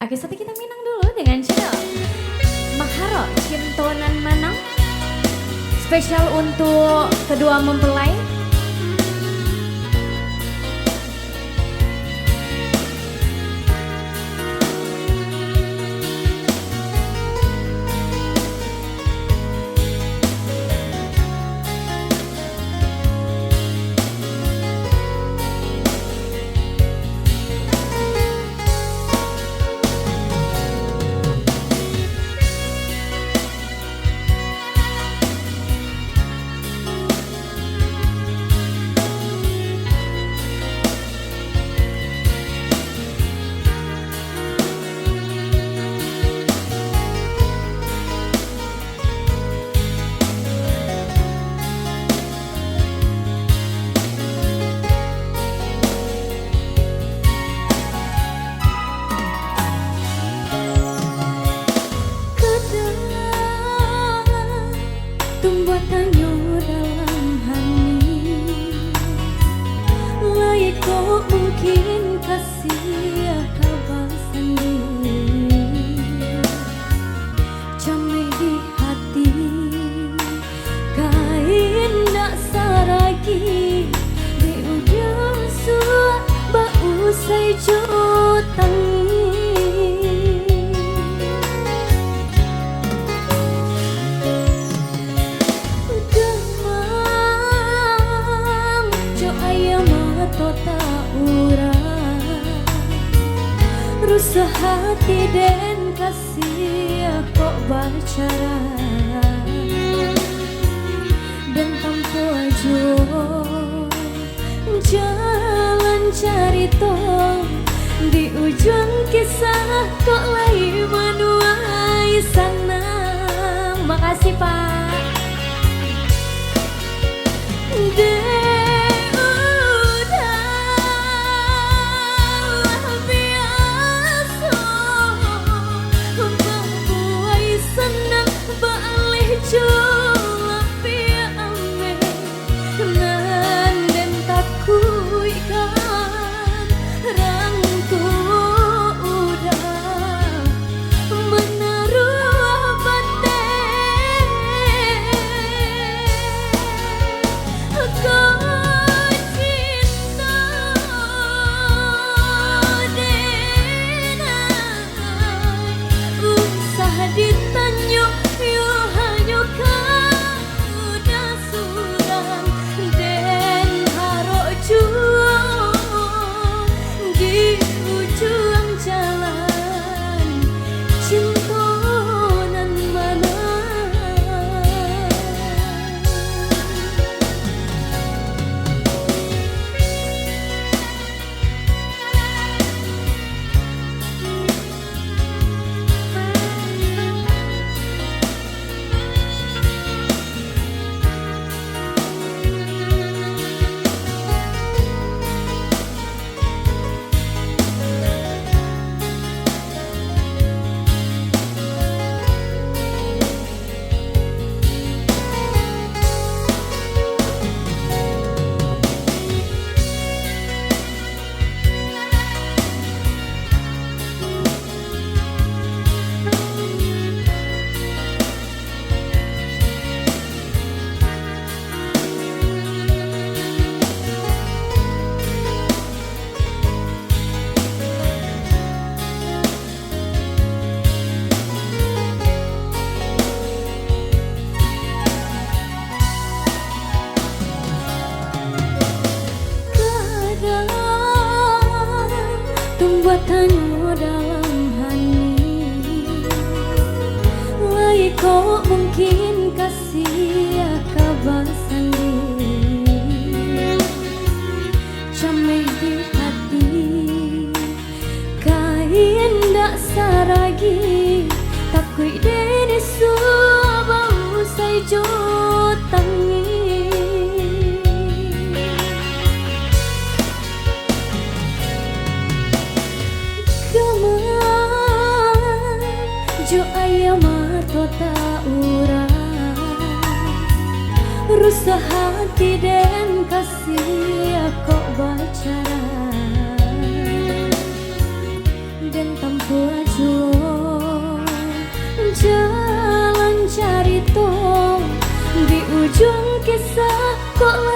Oke, tapi kita minang dulu dengan channel Maharo Cintonan Manang. Spesial untuk kedua mempelai. Tumbuh tanyo dalam hati, layak kok mungkin kasih kabar sendiri. Camai di hati, kain nak saragi di ujung suat bau say jotang. Rusuh hati dan kasih kok bicara dan tanpa ajo jalan cari toh di ujung kisah kok lagi menuai sana. Makasih Pak. Tumbuh tanyo dalam hati, layak kok mungkin kasih kabar sendiri. Camai di hati, kain dak saragi, takui dene bau say jotangi. Jo ayam mato tak urang, rusuh hati dan kasih kok bicara dan tanpa aja ujung kisah kok